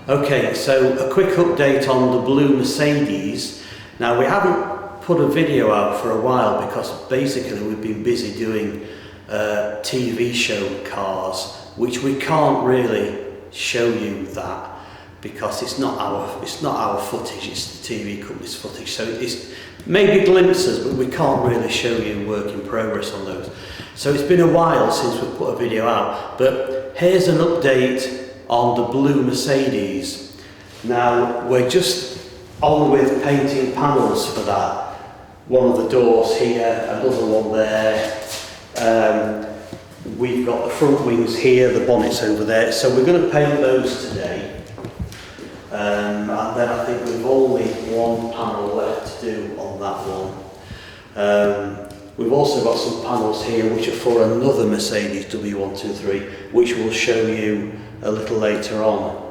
Okay, so a quick update on the blue Mercedes. Now, we haven't put a video out for a while because basically we've been busy doing TV show cars, which we can't really show you that because it's not our footage, it's the TV company's footage. So it's maybe glimpses, but we can't really show you work in progress on those. So it's been a while since we put a video out, but here's an update on the blue Mercedes. Now we're just on with painting panels for that. One of the doors here, another one there. We've got the front wings here, the bonnet's over there. So we're going to paint those today. And then I think we've only one panel left to do on that one. We've also got some panels here which are for another Mercedes W123, which we'll show you a little later on.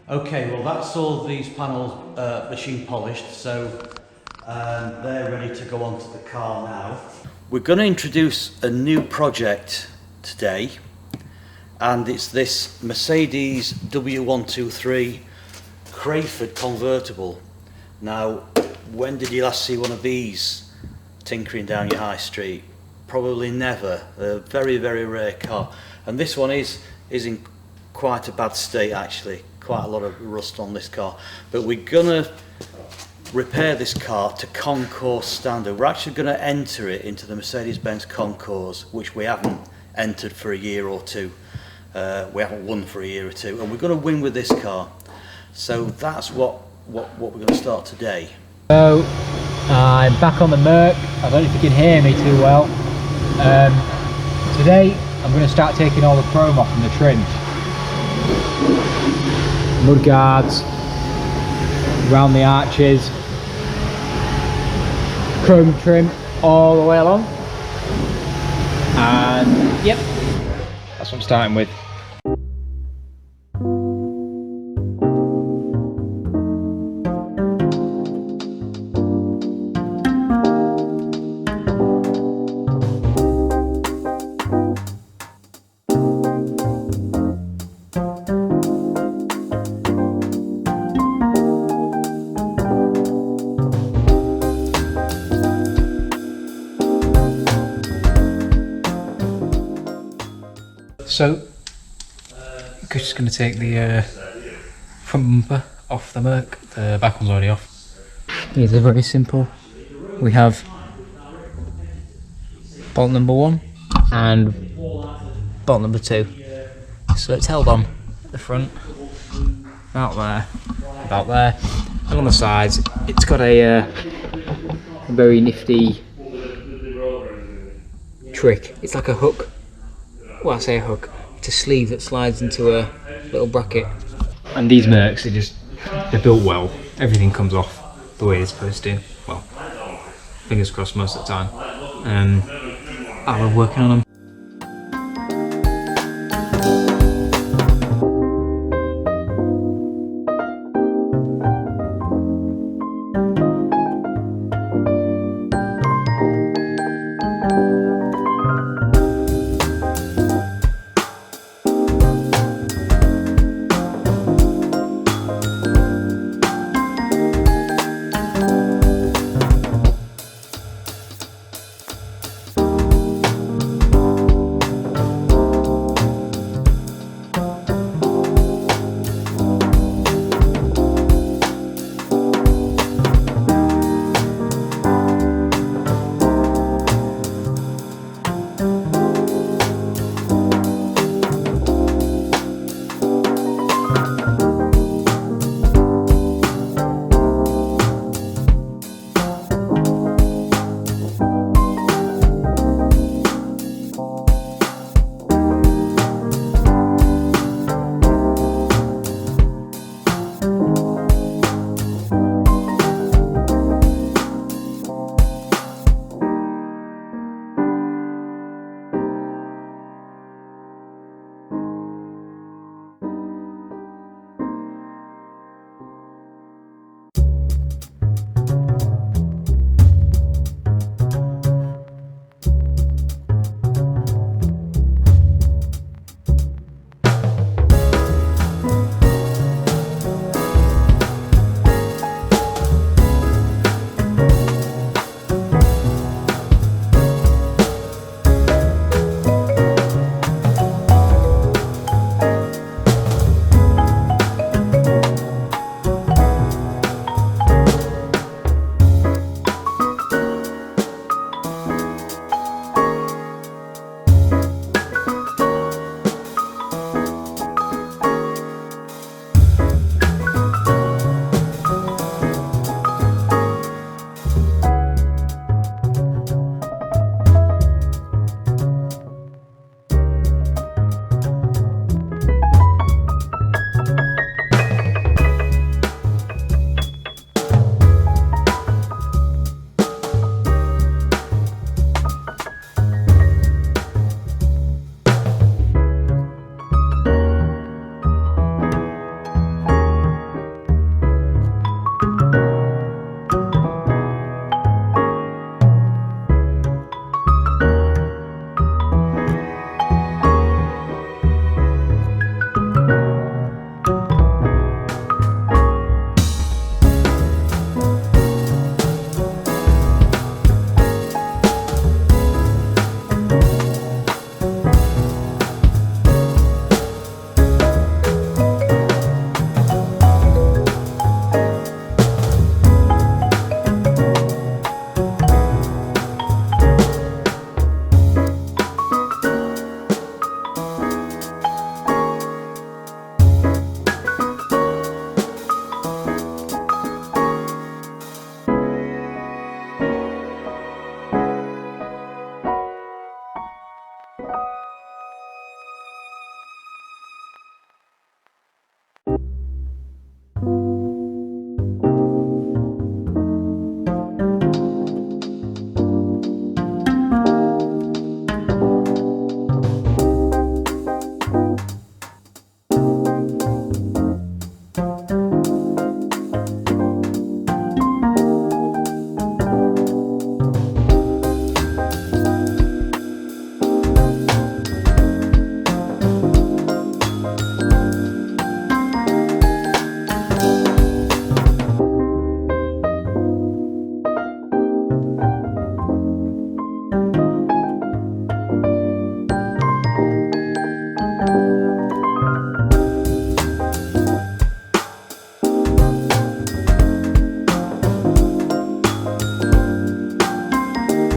Okay, well that's all these panels machine polished, so they're ready to go onto the car now. We're going to introduce a new project today, and it's this Mercedes W123 Crayford convertible. Now, when did you last see one of these tinkering down your high street? Probably never. A very, very rare car, and this one is in quite a bad state actually. Quite a lot of rust on this car, but we're gonna repair this car to concours standard. We're actually going to enter it into the Mercedes-Benz concours, which we haven't entered for a year or two. We haven't won for a year or two, and we're going to win with this car. So that's what we're going to start today. So I'm back on the Merc. I don't know if you can hear me too well. Today I'm going to start taking all the chrome off from the trim. Mud guards around the arches, chrome trim all the way along, and yep, that's what I'm starting with. So, just going to take the front bumper off the Merc. The back one's already off. These are very simple. We have bolt number 1 and bolt number 2. So it's held on at the front, out there, about there, and on the sides. It's got a very nifty trick. It's like a hook. Well, I say a hook. to sleeve that slides into a little bracket. And these Mercs they're built well. Everything comes off the way it's supposed to. Well, fingers crossed most of the time. I love working on them.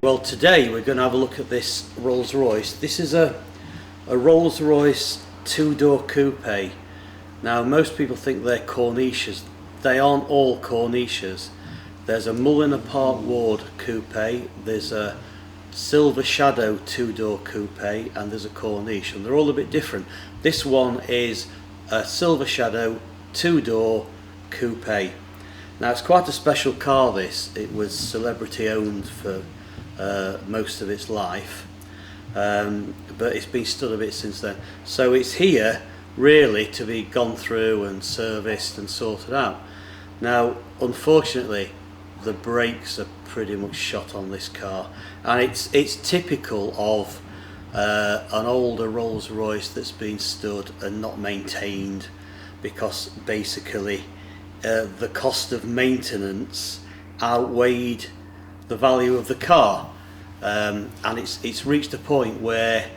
Well, today we're going to have a look at this Rolls Royce. This is a Rolls Royce two-door coupe. Now, most people think they're Corniches. They aren't all Corniches. There's a Mulliner Park Ward coupe, there's a Silver Shadow two-door coupe, and there's a Corniche, and they're all a bit different. This one is a Silver Shadow two-door coupe. Now it's quite a special car this. It was celebrity owned for most of its life, but it's been stood a bit since then. So it's here really to be gone through and serviced and sorted out. Now unfortunately the brakes are pretty much shot on this car, and it's typical of an older Rolls Royce that's been stood and not maintained, because basically the cost of maintenance outweighed the value of the car, and it's reached a point where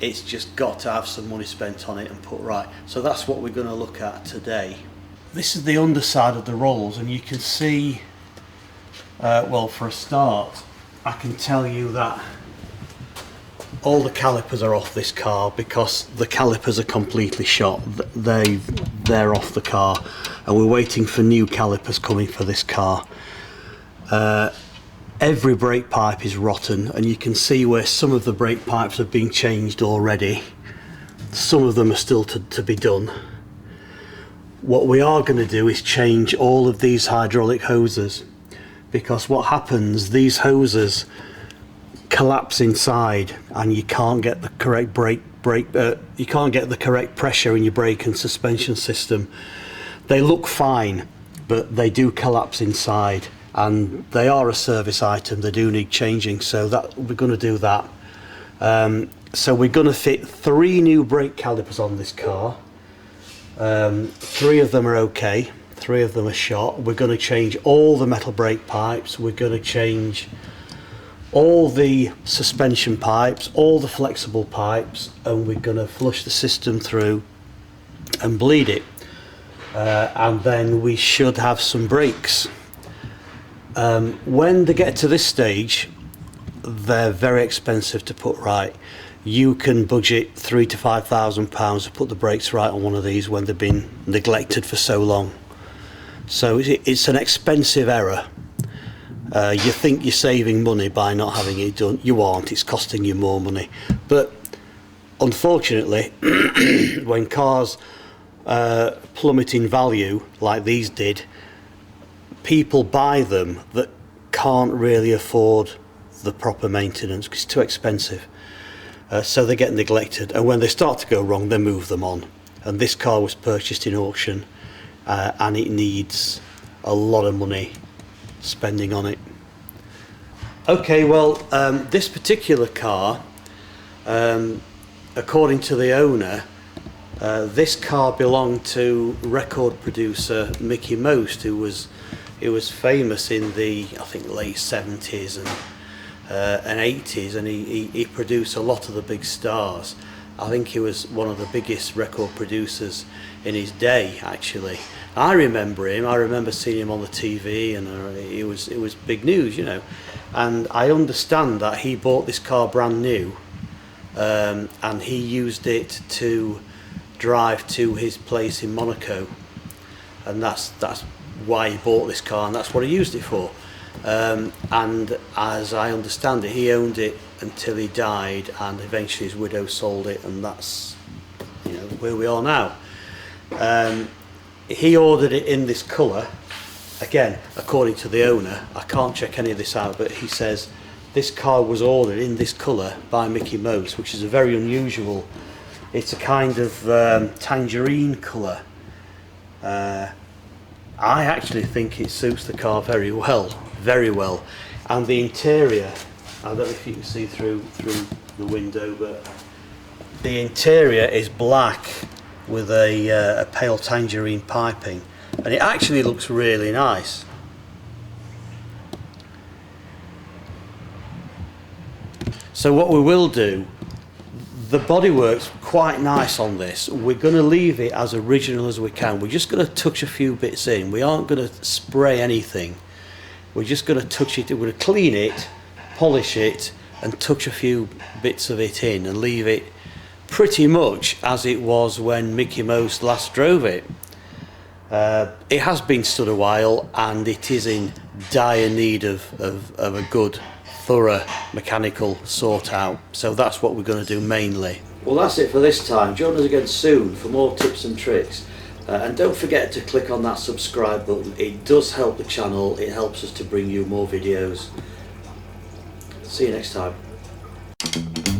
it's just got to have some money spent on it and put right. So that's what we're going to look at today. This is the underside of the Rolls, and you can see, well, for a start, I can tell you that all the calipers are off this car, because the calipers are completely shot. They're off the car, and we're waiting for new calipers coming for this car. Every brake pipe is rotten, and you can see where some of the brake pipes have been changed already. Some of them are still to be done. What we are going to do is change all of these hydraulic hoses, because what happens, these hoses collapse inside and you can't get the correct you can't get the correct pressure in your brake and suspension system. They look fine, but they do collapse inside, and they are a service item. They do need changing, so that we're going to do that. So we're going to fit 3 new brake calipers on this car. 3 of them are okay, 3 of them are shot. We're going to change all the metal brake pipes. We're going to change all the suspension pipes, all the flexible pipes, and we're going to flush the system through and bleed it, and then we should have some brakes. When they get to this stage, they're very expensive to put right. You can budget £3,000 to £5,000 to put the brakes right on one of these when they've been neglected for so long. So it's an expensive error. You think you're saving money by not having it done. You aren't. It's costing you more money. But unfortunately, when cars plummet in value like these did, people buy them that can't really afford the proper maintenance because it's too expensive. So they get neglected, and when they start to go wrong, they move them on. And this car was purchased in auction, and it needs a lot of money spending on it. Okay, well, this particular car, according to the owner, this car belonged to record producer Mickey Most, who was famous in the, I think, late 70s and 80s, and he produced a lot of the big stars. I think he was one of the biggest record producers in his day, actually. I remember him. I remember seeing him on the TV, and it was big news, you know. And I understand that he bought this car brand new, and he used it to drive to his place in Monaco, and that's why he bought this car, and that's what he used it for. And as I understand it, he owned it until he died, and eventually his widow sold it, and that's, you know, where we are now. He ordered it in this colour. Again, according to the owner, I can't check any of this out, but he says this car was ordered in this colour by Mickey Most, which is a very unusual. It's a kind of tangerine colour. I actually think it suits the car very well, and the interior, I don't know if you can see through the window, but the interior is black with a pale tangerine piping, and it actually looks really nice. So what we will do, the bodywork's quite nice on this. We're going to leave it as original as we can. We're just going to touch a few bits in. We aren't going to spray anything. We're just going to touch it. We're going to clean it, polish it, and touch a few bits of it in, and leave it pretty much as it was when Mickey Most last drove it. It has been stood a while, and it is in dire need of a good thorough mechanical sort out. So that's what we're going to do mainly. Well, that's it for this time. Join us again soon for more tips and tricks. And don't forget to click on that subscribe button. It does help the channel. It helps us to bring you more videos. See you next time.